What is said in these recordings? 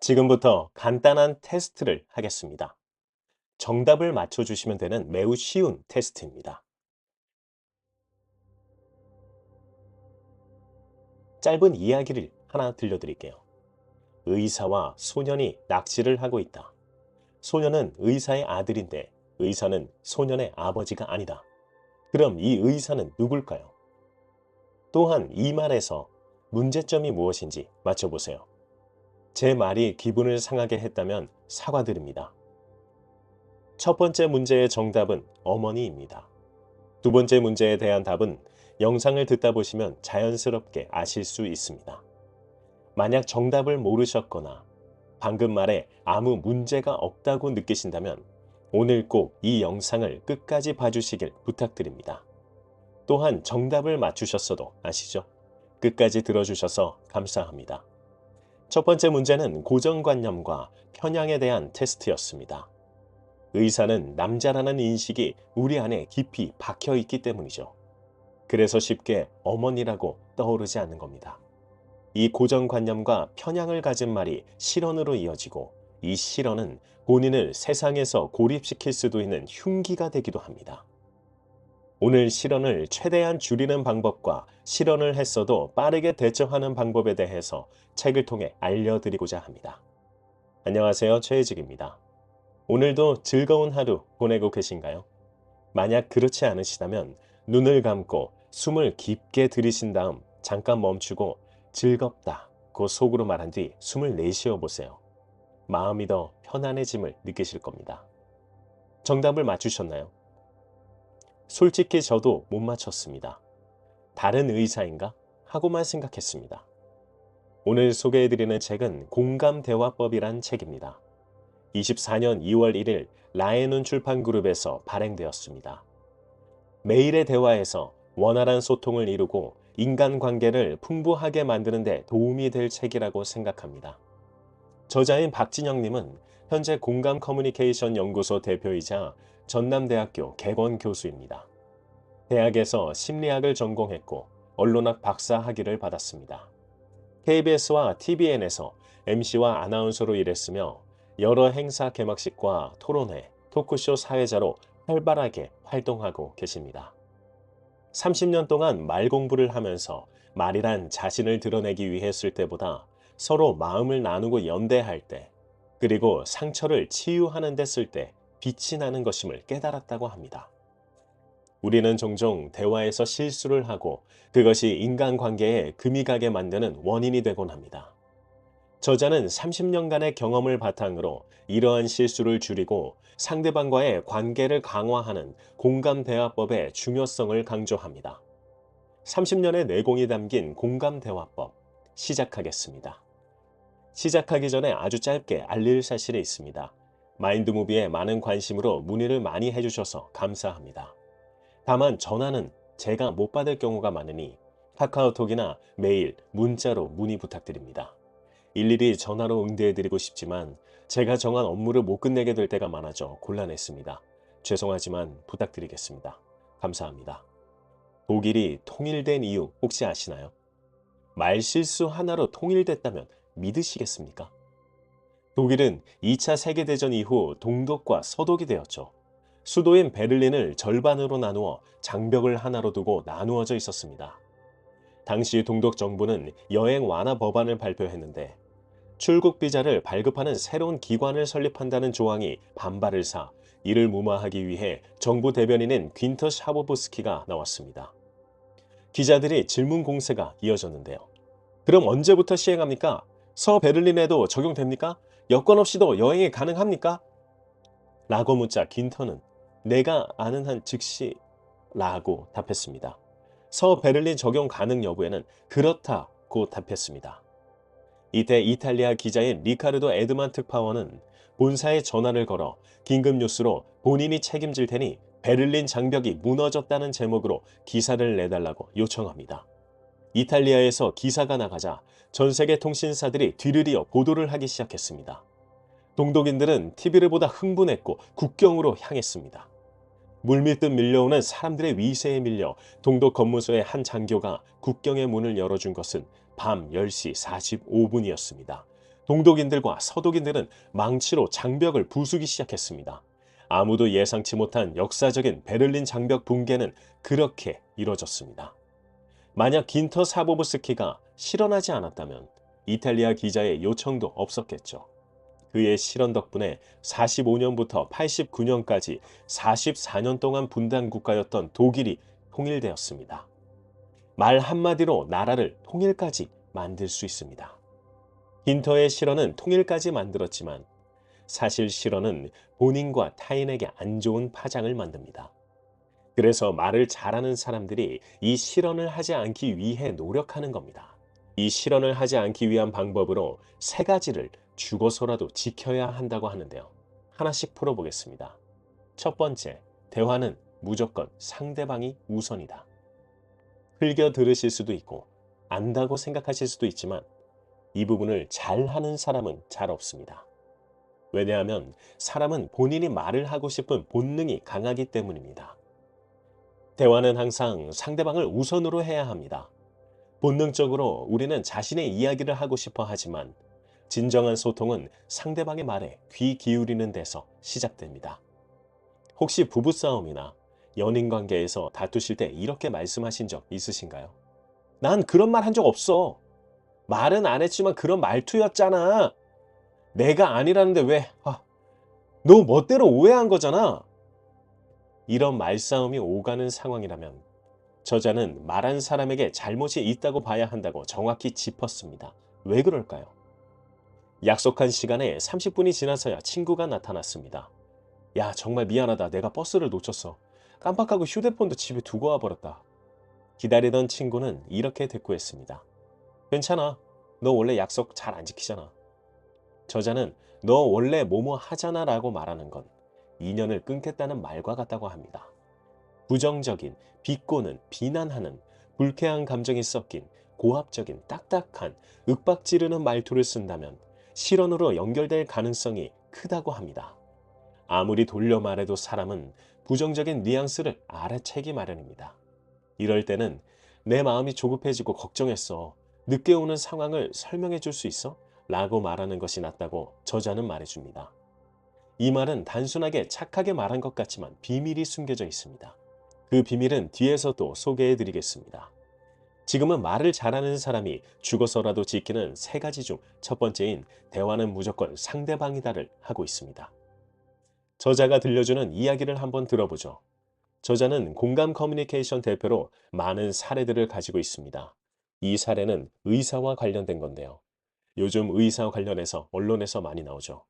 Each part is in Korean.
지금부터 간단한 테스트를 하겠습니다. 정답을 맞춰주시면 되는 매우 쉬운 테스트입니다. 짧은 이야기를 하나 들려드릴게요. 의사와 소년이 낚시를 하고 있다. 소년은 의사의 아들인데 의사는 소년의 아버지가 아니다. 그럼 이 의사는 누굴까요? 또한 이 말에서 문제점이 무엇인지 맞춰보세요. 제 말이 기분을 상하게 했다면 사과드립니다. 첫 번째 문제의 정답은 어머니입니다. 두 번째 문제에 대한 답은 영상을 듣다 보시면 자연스럽게 아실 수 있습니다. 만약 정답을 모르셨거나 방금 말에 아무 문제가 없다고 느끼신다면 오늘 꼭 이 영상을 끝까지 봐주시길 부탁드립니다. 또한 정답을 맞추셨어도 아시죠? 끝까지 들어주셔서 감사합니다. 첫 번째 문제는 고정관념과 편향에 대한 테스트였습니다. 의사는 남자라는 인식이 우리 안에 깊이 박혀 있기 때문이죠. 그래서 쉽게 어머니라고 떠오르지 않는 겁니다. 이 고정관념과 편향을 가진 말이 실언으로 이어지고 이 실언은 본인을 세상에서 고립시킬 수도 있는 흉기가 되기도 합니다. 오늘 실언을 최대한 줄이는 방법과 실언을 했어도 빠르게 대처하는 방법에 대해서 책을 통해 알려드리고자 합니다. 안녕하세요, 최혜직입니다. 오늘도 즐거운 하루 보내고 계신가요? 만약 그렇지 않으시다면 눈을 감고 숨을 깊게 들이신 다음 잠깐 멈추고 즐겁다고 속으로 말한 뒤 숨을 내쉬어 보세요. 마음이 더 편안해짐을 느끼실 겁니다. 정답을 맞추셨나요? 솔직히 저도 못 맞췄습니다. 다른 의사인가? 하고만 생각했습니다. 오늘 소개해드리는 책은 공감대화법이란 책입니다. 24년 2월 1일 라에눈 출판그룹에서 발행되었습니다. 매일의 대화에서 원활한 소통을 이루고 인간관계를 풍부하게 만드는 데 도움이 될 책이라고 생각합니다. 저자인 박진영님은 현재 공감 커뮤니케이션 연구소 대표이자 전남대학교 개건 교수입니다. 대학에서 심리학을 전공했고 언론학 박사 학위를 받았습니다. KBS와 TVN에서 MC와 아나운서로 일했으며 여러 행사 개막식과 토론회, 토크쇼 사회자로 활발하게 활동하고 계십니다. 30년 동안 말 공부를 하면서 말이란 자신을 드러내기 위해 쓸 때보다 서로 마음을 나누고 연대할 때, 그리고 상처를 치유하는 데 쓸 때 빛이 나는 것임을 깨달았다고 합니다. 우리는 종종 대화에서 실수를 하고 그것이 인간관계에 금이 가게 만드는 원인이 되곤 합니다. 저자는 30년간의 경험을 바탕으로 이러한 실수를 줄이고 상대방과의 관계를 강화하는 공감대화법의 중요성을 강조합니다. 30년의 내공이 담긴 공감대화법 시작하겠습니다. 시작하기 전에 아주 짧게 알릴 사실이 있습니다. 마인드무비에 많은 관심으로 문의를 많이 해주셔서 감사합니다. 다만 전화는 제가 못 받을 경우가 많으니 카카오톡이나 메일, 문자로 문의 부탁드립니다. 일일이 전화로 응대해드리고 싶지만 제가 정한 업무를 못 끝내게 될 때가 많아져 곤란했습니다. 죄송하지만 부탁드리겠습니다. 감사합니다. 독일이 통일된 이유 혹시 아시나요? 말실수 하나로 통일됐다면 믿으시겠습니까? 독일은 2차 세계대전 이후 동독과 서독이 되었죠. 수도인 베를린을 절반으로 나누어 장벽을 하나로 두고 나누어져 있었습니다. 당시 동독 정부는 여행 완화 법안을 발표했는데 출국 비자를 발급하는 새로운 기관을 설립한다는 조항이 반발을 사 이를 무마하기 위해 정부 대변인인 귄터 샤보브스키가 나왔습니다. 기자들이 질문 공세가 이어졌는데요. 그럼 언제부터 시행합니까? 서베를린에도 적용됩니까? 여권 없이도 여행이 가능합니까? 라고 묻자 귄터는 내가 아는 한 즉시 라고 답했습니다. 서베를린 적용 가능 여부에는 그렇다고 답했습니다. 이때 이탈리아 기자인 리카르도 에드만 특파원은 본사에 전화를 걸어 긴급 뉴스로 본인이 책임질 테니 베를린 장벽이 무너졌다는 제목으로 기사를 내달라고 요청합니다. 이탈리아에서 기사가 나가자 전 세계 통신사들이 뒤를 이어 보도를 하기 시작했습니다. 동독인들은 TV를 보다 흥분했고 국경으로 향했습니다. 물밀듯 밀려오는 사람들의 위세에 밀려 동독 검무소의 한 장교가 국경의 문을 열어준 것은 밤 10시 45분이었습니다. 동독인들과 서독인들은 망치로 장벽을 부수기 시작했습니다. 아무도 예상치 못한 역사적인 베를린 장벽 붕괴는 그렇게 이뤄졌습니다. 만약 긴터 사보브스키가 실현하지 않았다면 이탈리아 기자의 요청도 없었겠죠. 그의 실현 덕분에 45년부터 89년까지 44년 동안 분단 국가였던 독일이 통일되었습니다. 말 한마디로 나라를 통일까지 만들 수 있습니다. 힌터의 실언은 통일까지 만들었지만 사실 실언은 본인과 타인에게 안 좋은 파장을 만듭니다. 그래서 말을 잘하는 사람들이 이 실언을 하지 않기 위해 노력하는 겁니다. 이 실언을 하지 않기 위한 방법으로 세 가지를 죽어서라도 지켜야 한다고 하는데요. 하나씩 풀어보겠습니다. 첫 번째, 대화는 무조건 상대방이 우선이다. 흘겨 들으실 수도 있고 안다고 생각하실 수도 있지만 이 부분을 잘하는 사람은 잘 없습니다. 왜냐하면 사람은 본인이 말을 하고 싶은 본능이 강하기 때문입니다. 대화는 항상 상대방을 우선으로 해야 합니다. 본능적으로 우리는 자신의 이야기를 하고 싶어 하지만 진정한 소통은 상대방의 말에 귀 기울이는 데서 시작됩니다. 혹시 부부싸움이나 연인 관계에서 다투실 때 이렇게 말씀하신 적 있으신가요? 난 그런 말 한 적 없어. 말은 안 했지만 그런 말투였잖아. 내가 아니라는데 왜, 너 멋대로 오해한 거잖아. 이런 말싸움이 오가는 상황이라면 저자는 말한 사람에게 잘못이 있다고 봐야 한다고 정확히 짚었습니다. 왜 그럴까요? 약속한 시간에 30분이 지나서야 친구가 나타났습니다. 야, 정말 미안하다. 내가 버스를 놓쳤어. 깜빡하고 휴대폰도 집에 두고 와버렸다. 기다리던 친구는 이렇게 대꾸했습니다. 괜찮아. 너 원래 약속 잘 안 지키잖아. 저자는 너 원래 뭐뭐 하잖아 라고 말하는 건 인연을 끊겠다는 말과 같다고 합니다. 부정적인, 비꼬는, 비난하는, 불쾌한 감정이 섞인 고압적인, 딱딱한, 윽박지르는 말투를 쓴다면 실언으로 연결될 가능성이 크다고 합니다. 아무리 돌려 말해도 사람은 부정적인 뉘앙스를 알아채기 마련입니다. 이럴 때는 내 마음이 조급해지고 걱정했어. 늦게 오는 상황을 설명해 줄 수 있어? 라고 말하는 것이 낫다고 저자는 말해줍니다. 이 말은 단순하게 착하게 말한 것 같지만 비밀이 숨겨져 있습니다. 그 비밀은 뒤에서 또 소개해 드리겠습니다. 지금은 말을 잘하는 사람이 죽어서라도 지키는 세 가지 중 첫 번째인 대화는 무조건 상대방이다를 하고 있습니다. 저자가 들려주는 이야기를 한번 들어보죠. 저자는 공감 커뮤니케이션 대표로 많은 사례들을 가지고 있습니다. 이 사례는 의사와 관련된 건데요. 요즘 의사 관련해서 언론에서 많이 나오죠.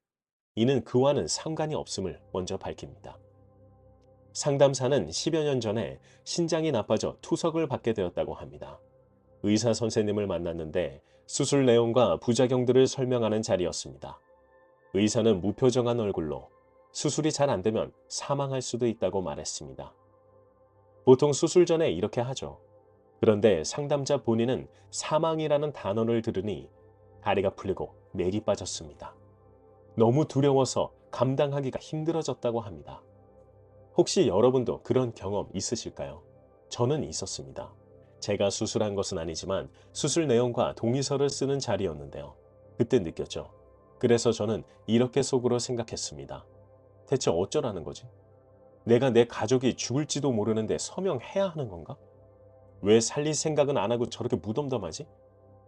이는 그와는 상관이 없음을 먼저 밝힙니다. 상담사는 10여 년 전에 신장이 나빠져 투석을 받게 되었다고 합니다. 의사 선생님을 만났는데 수술 내용과 부작용들을 설명하는 자리였습니다. 의사는 무표정한 얼굴로 수술이 잘 안 되면 사망할 수도 있다고 말했습니다. 보통 수술 전에 이렇게 하죠. 그런데 상담자 본인은 사망이라는 단어를 들으니 다리가 풀리고 맥이 빠졌습니다. 너무 두려워서 감당하기가 힘들어졌다고 합니다. 혹시 여러분도 그런 경험 있으실까요? 저는 있었습니다. 제가 수술한 것은 아니지만 수술 내용과 동의서를 쓰는 자리였는데요. 그때 느꼈죠. 그래서 저는 이렇게 속으로 생각했습니다. 대체 어쩌라는 거지? 내가 내 가족이 죽을지도 모르는데 서명해야 하는 건가? 왜 살릴 생각은 안 하고 저렇게 무덤덤하지?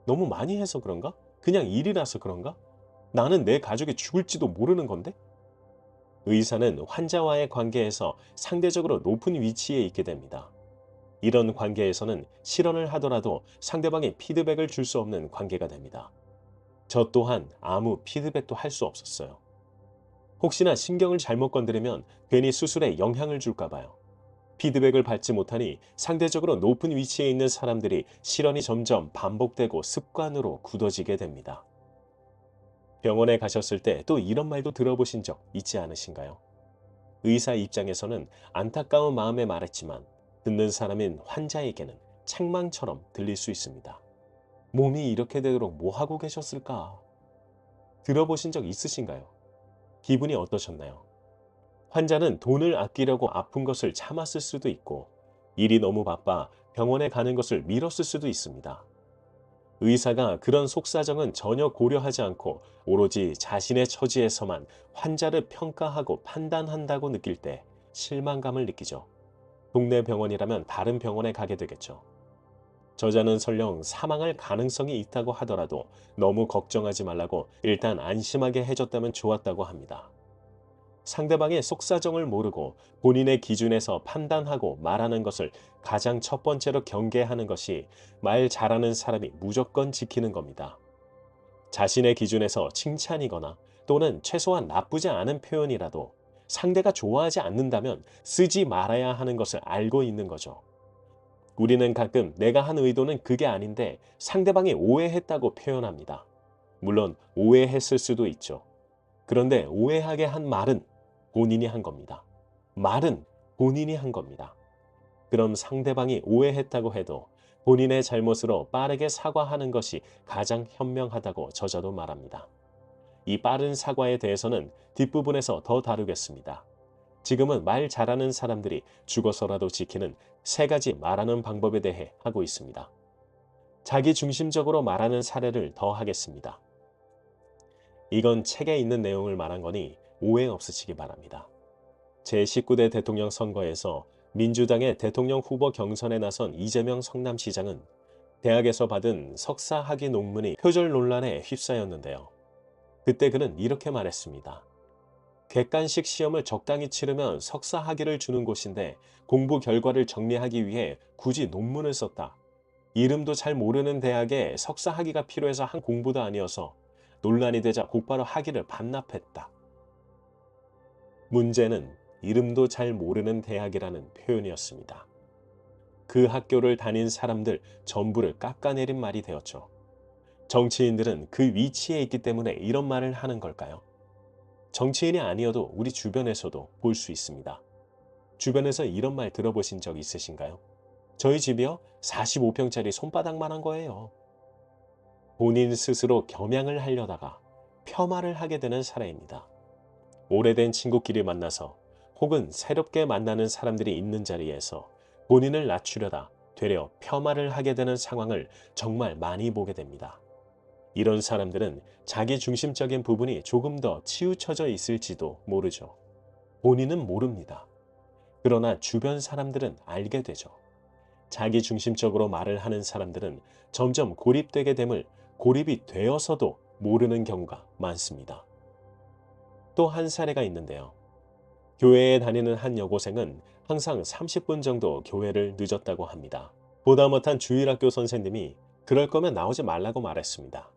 너무 많이 해서 그런가? 그냥 일이라서 그런가? 나는 내 가족이 죽을지도 모르는 건데? 의사는 환자와의 관계에서 상대적으로 높은 위치에 있게 됩니다. 이런 관계에서는 실언을 하더라도 상대방이 피드백을 줄 수 없는 관계가 됩니다. 저 또한 아무 피드백도 할 수 없었어요. 혹시나 신경을 잘못 건드리면 괜히 수술에 영향을 줄까 봐요. 피드백을 받지 못하니 상대적으로 높은 위치에 있는 사람들이 실언이 점점 반복되고 습관으로 굳어지게 됩니다. 병원에 가셨을 때 또 이런 말도 들어보신 적 있지 않으신가요? 의사 입장에서는 안타까운 마음에 말했지만 듣는 사람인 환자에게는 책망처럼 들릴 수 있습니다. 몸이 이렇게 되도록 뭐 하고 계셨을까? 들어보신 적 있으신가요? 기분이 어떠셨나요? 환자는 돈을 아끼려고 아픈 것을 참았을 수도 있고 일이 너무 바빠 병원에 가는 것을 미뤘을 수도 있습니다. 의사가 그런 속사정은 전혀 고려하지 않고 오로지 자신의 처지에서만 환자를 평가하고 판단한다고 느낄 때 실망감을 느끼죠. 동네 병원이라면 다른 병원에 가게 되겠죠. 저자는 설령 사망할 가능성이 있다고 하더라도 너무 걱정하지 말라고 일단 안심하게 해줬다면 좋았다고 합니다. 상대방의 속사정을 모르고 본인의 기준에서 판단하고 말하는 것을 가장 첫 번째로 경계하는 것이 말 잘하는 사람이 무조건 지키는 겁니다. 자신의 기준에서 칭찬이거나 또는 최소한 나쁘지 않은 표현이라도 상대가 좋아하지 않는다면 쓰지 말아야 하는 것을 알고 있는 거죠. 우리는 가끔 내가 한 의도는 그게 아닌데 상대방이 오해했다고 표현합니다. 물론 오해했을 수도 있죠. 그런데 오해하게 한 말은 본인이 한 겁니다. 말은 본인이 한 겁니다. 그럼 상대방이 오해했다고 해도 본인의 잘못으로 빠르게 사과하는 것이 가장 현명하다고 저자도 말합니다. 이 빠른 사과에 대해서는 뒷부분에서 더 다루겠습니다. 지금은 말 잘하는 사람들이 죽어서라도 지키는 3가지 말하는 방법에 대해 하고 있습니다. 자기 중심적으로 말하는 사례를 더 하겠습니다. 이건 책에 있는 내용을 말한 거니 오해 없으시기 바랍니다. 제19대 대통령 선거에서 민주당의 대통령 후보 경선에 나선 이재명 성남시장은 대학에서 받은 석사 학위 논문이 표절 논란에 휩싸였는데요. 그때 그는 이렇게 말했습니다. 객관식 시험을 적당히 치르면 석사 학위를 주는 곳인데 공부 결과를 정리하기 위해 굳이 논문을 썼다. 이름도 잘 모르는 대학에 석사 학위가 필요해서 한 공부도 아니어서 논란이 되자 곧바로 학위를 반납했다. 문제는 이름도 잘 모르는 대학이라는 표현이었습니다. 그 학교를 다닌 사람들 전부를 깎아내린 말이 되었죠. 정치인들은 그 위치에 있기 때문에 이런 말을 하는 걸까요? 정치인이 아니어도 우리 주변에서도 볼 수 있습니다. 주변에서 이런 말 들어보신 적 있으신가요? 저희 집이요? 45평짜리 손바닥만한 거예요. 본인 스스로 겸양을 하려다가 폄하를 하게 되는 사례입니다. 오래된 친구끼리 만나서 혹은 새롭게 만나는 사람들이 있는 자리에서 본인을 낮추려다 되려 폄하를 하게 되는 상황을 정말 많이 보게 됩니다. 이런 사람들은 자기 중심적인 부분이 조금 더 치우쳐져 있을지도 모르죠. 본인은 모릅니다. 그러나 주변 사람들은 알게 되죠. 자기 중심적으로 말을 하는 사람들은 점점 고립되게 됨을 고립이 되어서도 모르는 경우가 많습니다. 또 한 사례가 있는데요. 교회에 다니는 한 여고생은 항상 30분 정도 교회를 늦었다고 합니다. 보다 못한 주일학교 선생님이 그럴 거면 나오지 말라고 말했습니다.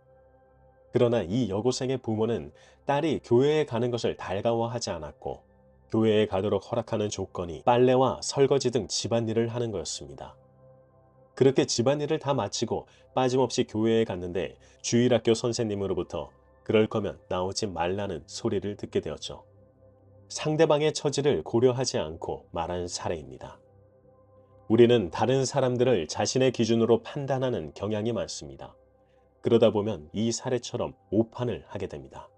그러나 이 여고생의 부모는 딸이 교회에 가는 것을 달가워하지 않았고 교회에 가도록 허락하는 조건이 빨래와 설거지 등 집안일을 하는 거였습니다. 그렇게 집안일을 다 마치고 빠짐없이 교회에 갔는데 주일학교 선생님으로부터 그럴 거면 나오지 말라는 소리를 듣게 되었죠. 상대방의 처지를 고려하지 않고 말한 사례입니다. 우리는 다른 사람들을 자신의 기준으로 판단하는 경향이 많습니다. 그러다 보면 이 사례처럼 오판을 하게 됩니다.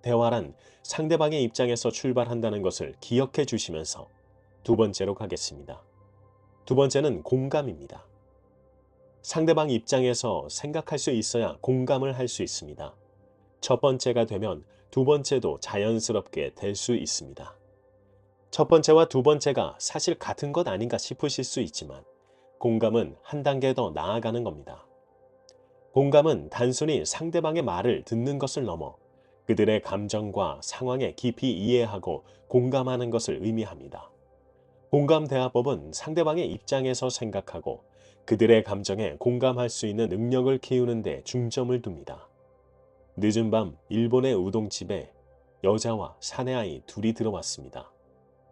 대화란 상대방의 입장에서 출발한다는 것을 기억해 주시면서 2번째로 가겠습니다. 2번째는 공감입니다. 상대방 입장에서 생각할 수 있어야 공감을 할 수 있습니다. 첫 번째가 되면 2번째도 자연스럽게 될 수 있습니다. 첫 번째와 2번째가 사실 같은 것 아닌가 싶으실 수 있지만 공감은 한 단계 더 나아가는 겁니다. 공감은 단순히 상대방의 말을 듣는 것을 넘어 그들의 감정과 상황에 깊이 이해하고 공감하는 것을 의미합니다. 공감 대화법은 상대방의 입장에서 생각하고 그들의 감정에 공감할 수 있는 능력을 키우는 데 중점을 둡니다. 늦은 밤 일본의 우동집에 여자와 사내아이 둘이 들어왔습니다.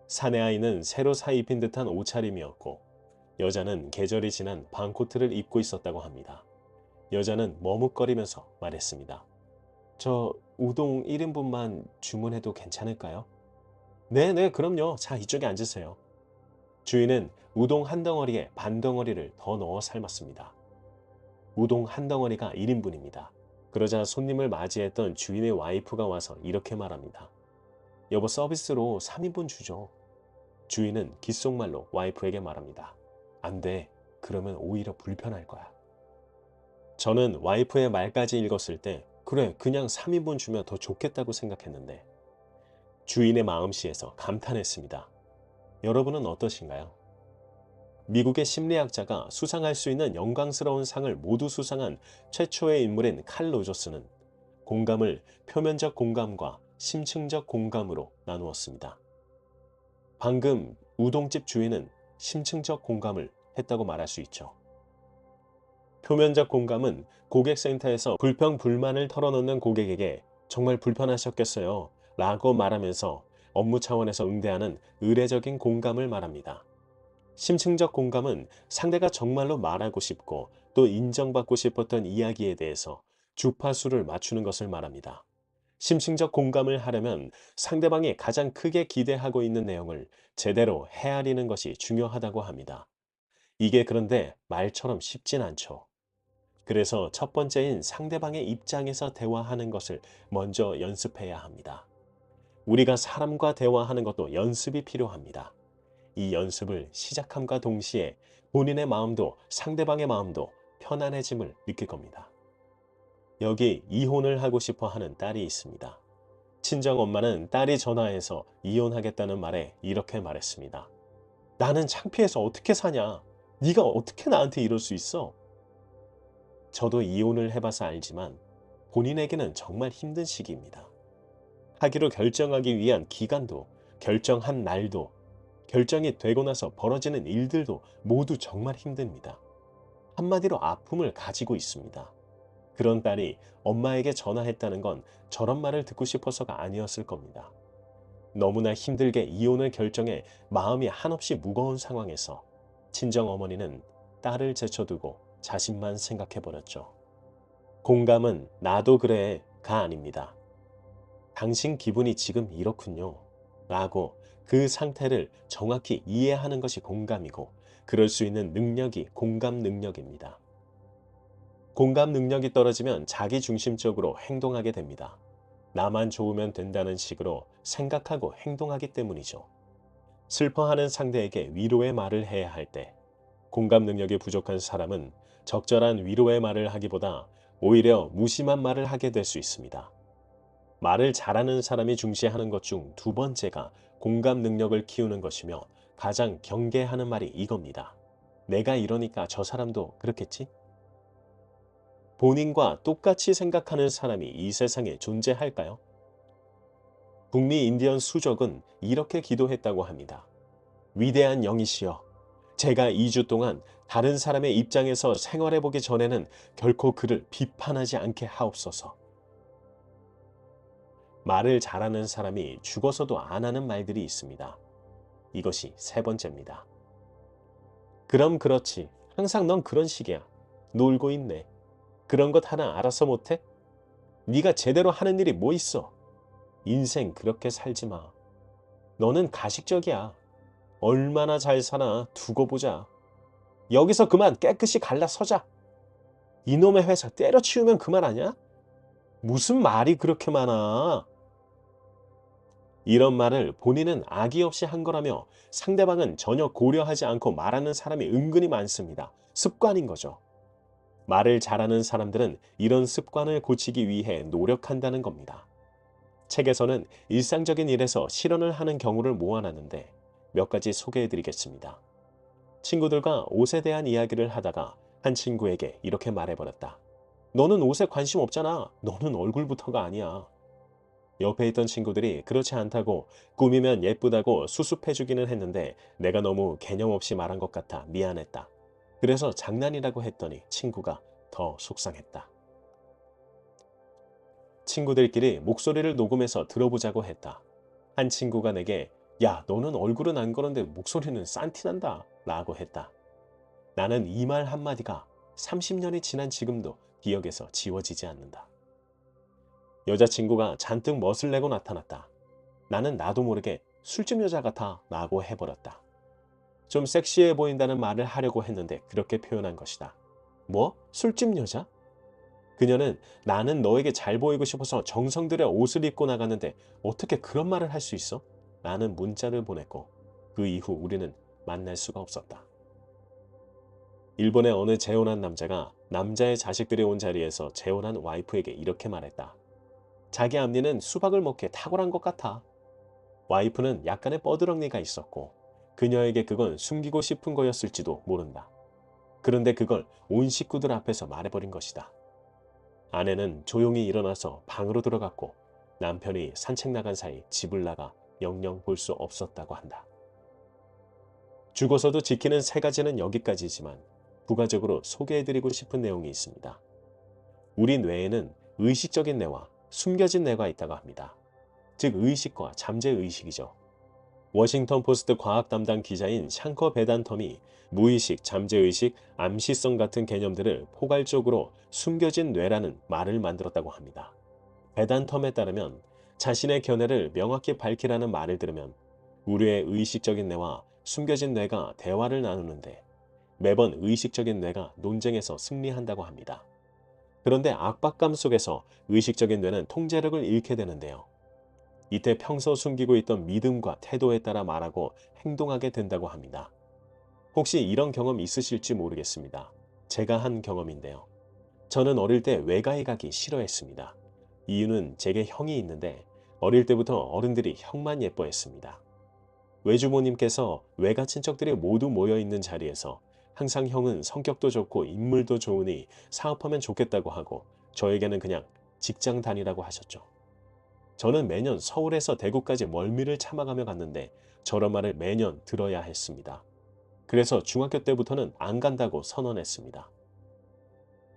사내아이는 새로 사입힌 듯한 옷차림이었고 여자는 계절이 지난 반코트를 입고 있었다고 합니다. 여자는 머뭇거리면서 말했습니다. 저 우동 1인분만 주문해도 괜찮을까요? 네네, 그럼요. 자, 이쪽에 앉으세요. 주인은 우동 한 덩어리에 반 덩어리를 더 넣어 삶았습니다. 우동 한 덩어리가 1인분입니다. 그러자 손님을 맞이했던 주인의 와이프가 와서 이렇게 말합니다. 여보, 서비스로 3인분 주죠. 주인은 귓속말로 와이프에게 말합니다. 안 돼. 그러면 오히려 불편할 거야. 저는 와이프의 말까지 읽었을 때 그래 그냥 3인분 주면 더 좋겠다고 생각했는데 주인의 마음씨에서 감탄했습니다. 여러분은 어떠신가요? 미국의 심리학자가 수상할 수 있는 영광스러운 상을 모두 수상한 최초의 인물인 칼 로저스는 공감을 표면적 공감과 심층적 공감으로 나누었습니다. 방금 우동집 주인은 심층적 공감을 했다고 말할 수 있죠. 표면적 공감은 고객센터에서 불평불만을 털어놓는 고객에게 정말 불편하셨겠어요 라고 말하면서 업무 차원에서 응대하는 의례적인 공감을 말합니다. 심층적 공감은 상대가 정말로 말하고 싶고 또 인정받고 싶었던 이야기에 대해서 주파수를 맞추는 것을 말합니다. 심층적 공감을 하려면 상대방이 가장 크게 기대하고 있는 내용을 제대로 헤아리는 것이 중요하다고 합니다. 이게 그런데 말처럼 쉽진 않죠. 그래서 첫 번째인 상대방의 입장에서 대화하는 것을 먼저 연습해야 합니다. 우리가 사람과 대화하는 것도 연습이 필요합니다. 이 연습을 시작함과 동시에 본인의 마음도 상대방의 마음도 편안해짐을 느낄 겁니다. 여기 이혼을 하고 싶어 하는 딸이 있습니다. 친정엄마는 딸이 전화해서 이혼하겠다는 말에 이렇게 말했습니다. 나는 창피해서 어떻게 사냐? 네가 어떻게 나한테 이럴 수 있어? 저도 이혼을 해봐서 알지만 본인에게는 정말 힘든 시기입니다. 하기로 결정하기 위한 기간도, 결정한 날도, 결정이 되고 나서 벌어지는 일들도 모두 정말 힘듭니다. 한마디로 아픔을 가지고 있습니다. 그런 딸이 엄마에게 전화했다는 건 저런 말을 듣고 싶어서가 아니었을 겁니다. 너무나 힘들게 이혼을 결정해 마음이 한없이 무거운 상황에서 친정어머니는 딸을 제쳐두고 자신만 생각해버렸죠. 공감은 나도 그래가 아닙니다. 당신 기분이 지금 이렇군요. 라고 그 상태를 정확히 이해하는 것이 공감이고 그럴 수 있는 능력이 공감 능력입니다. 공감 능력이 떨어지면 자기중심적으로 행동하게 됩니다. 나만 좋으면 된다는 식으로 생각하고 행동하기 때문이죠. 슬퍼하는 상대에게 위로의 말을 해야 할 때 공감 능력이 부족한 사람은 적절한 위로의 말을 하기보다 오히려 무심한 말을 하게 될 수 있습니다. 말을 잘하는 사람이 중시하는 것 중 두 번째가 공감 능력을 키우는 것이며 가장 경계하는 말이 이겁니다. 내가 이러니까 저 사람도 그렇겠지? 본인과 똑같이 생각하는 사람이 이 세상에 존재할까요? 북미 인디언 수족은 이렇게 기도했다고 합니다. 위대한 영이시여, 제가 2주 동안 다른 사람의 입장에서 생활해보기 전에는 결코 그를 비판하지 않게 하옵소서. 말을 잘하는 사람이 죽어서도 안 하는 말들이 있습니다. 이것이 세 번째입니다. 그럼 그렇지. 항상 넌 그런 식이야. 놀고 있네. 그런 것 하나 알아서 못해? 네가 제대로 하는 일이 뭐 있어? 인생 그렇게 살지 마. 너는 가식적이야. 얼마나 잘 사나 두고 보자. 여기서 그만 깨끗이 갈라서자. 이놈의 회사 때려치우면 그만 아냐? 무슨 말이 그렇게 많아? 이런 말을 본인은 악의 없이 한 거라며 상대방은 전혀 고려하지 않고 말하는 사람이 은근히 많습니다. 습관인 거죠. 말을 잘하는 사람들은 이런 습관을 고치기 위해 노력한다는 겁니다. 책에서는 일상적인 일에서 실현을 하는 경우를 모아놨는데 몇 가지 소개해드리겠습니다. 친구들과 옷에 대한 이야기를 하다가 한 친구에게 이렇게 말해버렸다. 너는 옷에 관심 없잖아. 너는 얼굴부터가 아니야. 옆에 있던 친구들이 그렇지 않다고 꾸미면 예쁘다고 수습해주기는 했는데 내가 너무 개념 없이 말한 것 같아 미안했다. 그래서 장난이라고 했더니 친구가 더 속상했다. 친구들끼리 목소리를 녹음해서 들어보자고 했다. 한 친구가 내게 야, 너는 얼굴은 안 그런데 목소리는 싼티난다 라고 했다. 나는 이 말 한마디가 30년이 지난 지금도 기억에서 지워지지 않는다. 여자친구가 잔뜩 멋을 내고 나타났다. 나는 나도 모르게 술집 여자 같아 라고 해버렸다. 좀 섹시해 보인다는 말을 하려고 했는데 그렇게 표현한 것이다. 뭐? 술집 여자? 그녀는 나는 너에게 잘 보이고 싶어서 정성 들여 옷을 입고 나갔는데 어떻게 그런 말을 할 수 있어? 라는 문자를 보냈고 그 이후 우리는 만날 수가 없었다. 일본의 어느 재혼한 남자가 남자의 자식들이 온 자리에서 재혼한 와이프에게 이렇게 말했다. 자기 앞니는 수박을 먹기에 탁월한 것 같아. 와이프는 약간의 뻐드렁니가 있었고 그녀에게 그건 숨기고 싶은 거였을지도 모른다. 그런데 그걸 온 식구들 앞에서 말해버린 것이다. 아내는 조용히 일어나서 방으로 들어갔고 남편이 산책 나간 사이 집을 나가 영영 볼 수 없었다고 한다. 죽어서도 지키는 세 가지는 여기까지지만 부가적으로 소개해드리고 싶은 내용이 있습니다. 우리 뇌에는 의식적인 뇌와 숨겨진 뇌가 있다고 합니다. 즉 의식과 잠재의식이죠. 워싱턴 포스트 과학 담당 기자인 샹커 베단텀이 무의식, 잠재의식, 암시성 같은 개념들을 포괄적으로 숨겨진 뇌라는 말을 만들었다고 합니다. 베단텀에 따르면 자신의 견해를 명확히 밝히라는 말을 들으면 우리의 의식적인 뇌와 숨겨진 뇌가 대화를 나누는데 매번 의식적인 뇌가 논쟁에서 승리한다고 합니다. 그런데 압박감 속에서 의식적인 뇌는 통제력을 잃게 되는데요. 이때 평소 숨기고 있던 믿음과 태도에 따라 말하고 행동하게 된다고 합니다. 혹시 이런 경험 있으실지 모르겠습니다. 제가 한 경험인데요. 저는 어릴 때 외가에 가기 싫어했습니다. 이유는 제게 형이 있는데 어릴 때부터 어른들이 형만 예뻐했습니다. 외주모님께서 외가 친척들이 모두 모여있는 자리에서 항상 형은 성격도 좋고 인물도 좋으니 사업하면 좋겠다고 하고 저에게는 그냥 직장 다니라고 하셨죠. 저는 매년 서울에서 대구까지 멀미를 참아가며 갔는데 저런 말을 매년 들어야 했습니다. 그래서 중학교 때부터는 안 간다고 선언했습니다.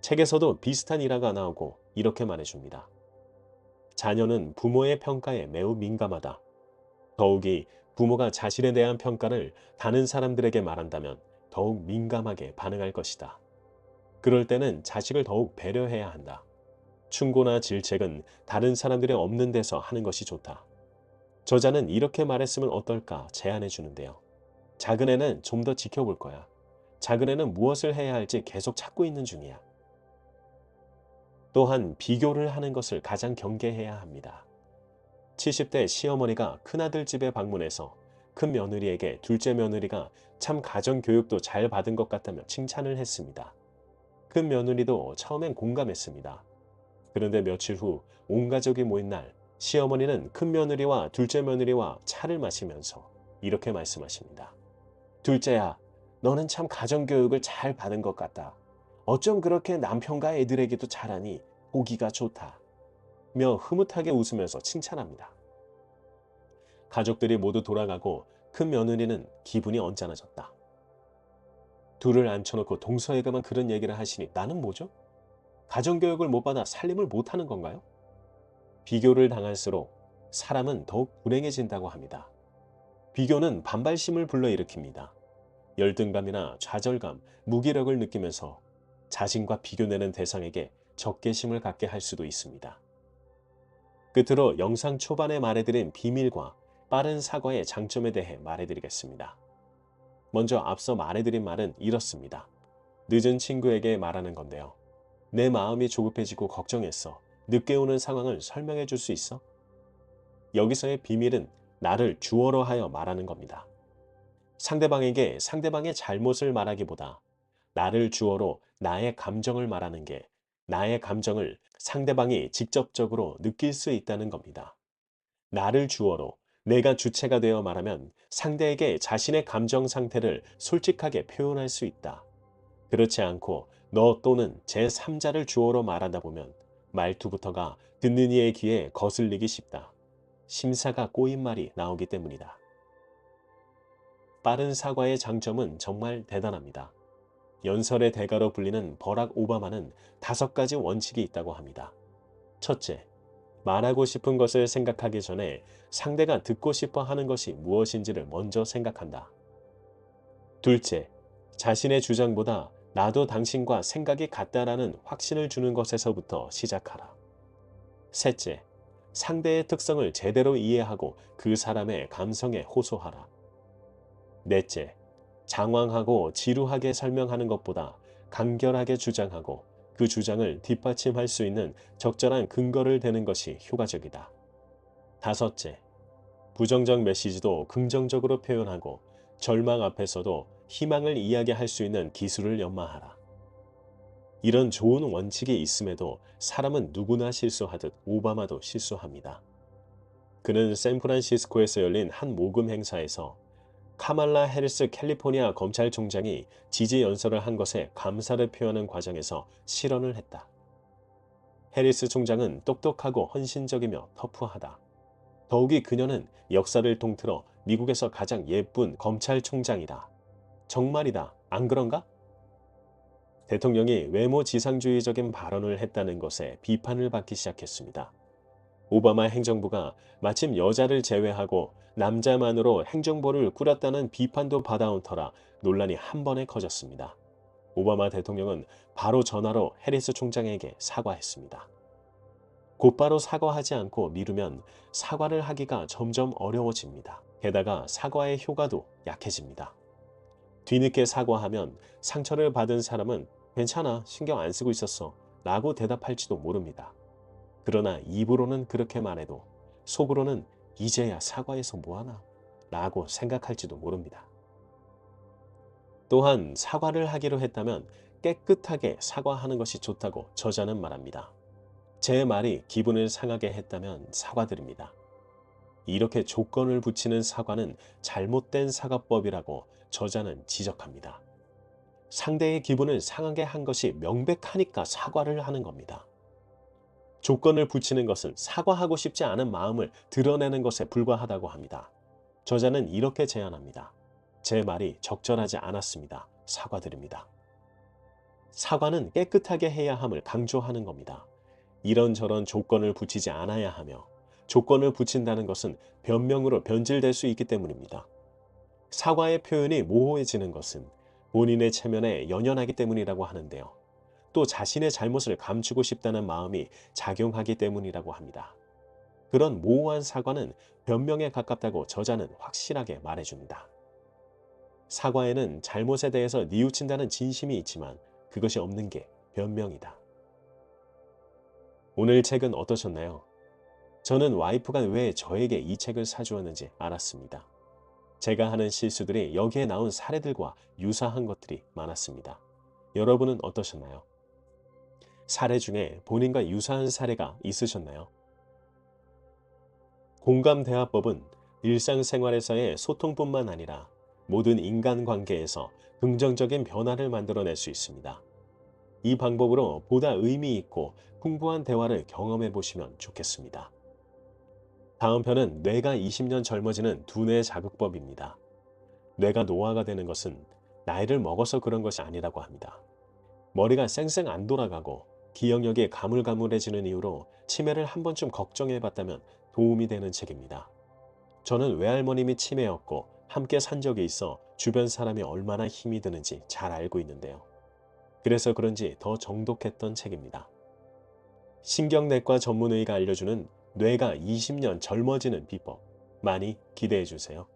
책에서도 비슷한 일화가 나오고 이렇게 말해줍니다. 자녀는 부모의 평가에 매우 민감하다. 더욱이 부모가 자신에 대한 평가를 다른 사람들에게 말한다면 더욱 민감하게 반응할 것이다. 그럴 때는 자식을 더욱 배려해야 한다. 충고나 질책은 다른 사람들이 없는 데서 하는 것이 좋다. 저자는 이렇게 말했으면 어떨까 제안해 주는데요. 작은 애는 좀 더 지켜볼 거야. 작은 애는 무엇을 해야 할지 계속 찾고 있는 중이야. 또한 비교를 하는 것을 가장 경계해야 합니다. 70대 시어머니가 큰아들 집에 방문해서 큰 며느리에게 둘째 며느리가 참 가정교육도 잘 받은 것 같다며 칭찬을 했습니다. 큰 며느리도 처음엔 공감했습니다. 그런데 며칠 후 온 가족이 모인 날 시어머니는 큰 며느리와 둘째 며느리와 차를 마시면서 이렇게 말씀하십니다. 둘째야, 너는 참 가정교육을 잘 받은 것 같다. 어쩜 그렇게 남편과 애들에게도 잘하니 보기가 좋다. 며 흐뭇하게 웃으면서 칭찬합니다. 가족들이 모두 돌아가고 큰 며느리는 기분이 언짢아졌다. 둘을 앉혀놓고 동서애가만 그런 얘기를 하시니 나는 뭐죠? 가정교육을 못 받아 살림을 못하는 건가요? 비교를 당할수록 사람은 더욱 불행해진다고 합니다. 비교는 반발심을 불러일으킵니다. 열등감이나 좌절감, 무기력을 느끼면서 자신과 비교되는 대상에게 적개심을 갖게 할 수도 있습니다. 끝으로 영상 초반에 말해드린 비밀과 빠른 사과의 장점에 대해 말해드리겠습니다. 먼저 앞서 말해드린 말은 이렇습니다. 늦은 친구에게 말하는 건데요. 내 마음이 조급해지고 걱정했어. 늦게 오는 상황을 설명해 줄 수 있어? 여기서의 비밀은 나를 주어로 하여 말하는 겁니다. 상대방에게 상대방의 잘못을 말하기보다 나를 주어로 나의 감정을 말하는 게 나의 감정을 상대방이 직접적으로 느낄 수 있다는 겁니다. 나를 주어로 내가 주체가 되어 말하면 상대에게 자신의 감정 상태를 솔직하게 표현할 수 있다. 그렇지 않고 너 또는 제3자를 주어로 말하다 보면 말투부터가 듣는 이의 귀에 거슬리기 쉽다. 심사가 꼬인 말이 나오기 때문이다. 빠른 사과의 장점은 정말 대단합니다. 연설의 대가로 불리는 버락 오바마는 5가지 원칙이 있다고 합니다. 첫째, 말하고 싶은 것을 생각하기 전에 상대가 듣고 싶어 하는 것이 무엇인지를 먼저 생각한다. 둘째, 자신의 주장보다 나도 당신과 생각이 같다라는 확신을 주는 것에서부터 시작하라. 셋째, 상대의 특성을 제대로 이해하고 그 사람의 감성에 호소하라. 넷째, 장황하고 지루하게 설명하는 것보다 간결하게 주장하고 그 주장을 뒷받침할 수 있는 적절한 근거를 대는 것이 효과적이다. 다섯째, 부정적 메시지도 긍정적으로 표현하고 절망 앞에서도 희망을 이야기할 수 있는 기술을 연마하라. 이런 좋은 원칙이 있음에도 사람은 누구나 실수하듯 오바마도 실수합니다. 그는 샌프란시스코에서 열린 한 모금 행사에서 카말라 해리스 캘리포니아 검찰총장이 지지 연설을 한 것에 감사를 표하는 과정에서 실언을 했다. 해리스 총장은 똑똑하고 헌신적이며 터프하다. 더욱이 그녀는 역사를 통틀어 미국에서 가장 예쁜 검찰총장이다. 정말이다. 안 그런가? 대통령이 외모 지상주의적인 발언을 했다는 것에 비판을 받기 시작했습니다. 오바마 행정부가 마침 여자를 제외하고 남자만으로 행정부를 꾸렸다는 비판도 받아온 터라 논란이 한 번에 커졌습니다. 오바마 대통령은 바로 전화로 해리스 총장에게 사과했습니다. 곧바로 사과하지 않고 미루면 사과를 하기가 점점 어려워집니다. 게다가 사과의 효과도 약해집니다. 뒤늦게 사과하면 상처를 받은 사람은 괜찮아, 신경 안 쓰고 있었어 라고 대답할지도 모릅니다. 그러나 입으로는 그렇게 말해도 속으로는 이제야 사과해서 뭐하나 라고 생각할지도 모릅니다. 또한 사과를 하기로 했다면 깨끗하게 사과하는 것이 좋다고 저자는 말합니다. 제 말이 기분을 상하게 했다면 사과드립니다. 이렇게 조건을 붙이는 사과는 잘못된 사과법이라고 저자는 지적합니다. 상대의 기분을 상하게 한 것이 명백하니까 사과를 하는 겁니다. 조건을 붙이는 것은 사과하고 싶지 않은 마음을 드러내는 것에 불과하다고 합니다. 저자는 이렇게 제안합니다. 제 말이 적절하지 않았습니다. 사과드립니다. 사과는 깨끗하게 해야 함을 강조하는 겁니다. 이런저런 조건을 붙이지 않아야 하며 조건을 붙인다는 것은 변명으로 변질될 수 있기 때문입니다. 사과의 표현이 모호해지는 것은 본인의 체면에 연연하기 때문이라고 하는데요. 또 자신의 잘못을 감추고 싶다는 마음이 작용하기 때문이라고 합니다. 그런 모호한 사과는 변명에 가깝다고 저자는 확실하게 말해줍니다. 사과에는 잘못에 대해서 뉘우친다는 진심이 있지만 그것이 없는 게 변명이다. 오늘 책은 어떠셨나요? 저는 와이프가 왜 저에게 이 책을 사주었는지 알았습니다. 제가 하는 실수들이 여기에 나온 사례들과 유사한 것들이 많았습니다. 여러분은 어떠셨나요? 사례 중에 본인과 유사한 사례가 있으셨나요? 공감대화법은 일상생활에서의 소통뿐만 아니라 모든 인간관계에서 긍정적인 변화를 만들어낼 수 있습니다. 이 방법으로 보다 의미 있고 풍부한 대화를 경험해 보시면 좋겠습니다. 다음 편은 뇌가 20년 젊어지는 두뇌 자극법입니다. 뇌가 노화가 되는 것은 나이를 먹어서 그런 것이 아니라고 합니다. 머리가 쌩쌩 안 돌아가고 기억력이 가물가물해지는 이유로 치매를 한 번쯤 걱정해 봤다면 도움이 되는 책입니다. 저는 외할머님이 치매였고 함께 산 적이 있어 주변 사람이 얼마나 힘이 드는지 잘 알고 있는데요. 그래서 그런지 더 정독했던 책입니다. 신경내과 전문의가 알려주는 뇌가 20년 젊어지는 비법, 많이 기대해 주세요.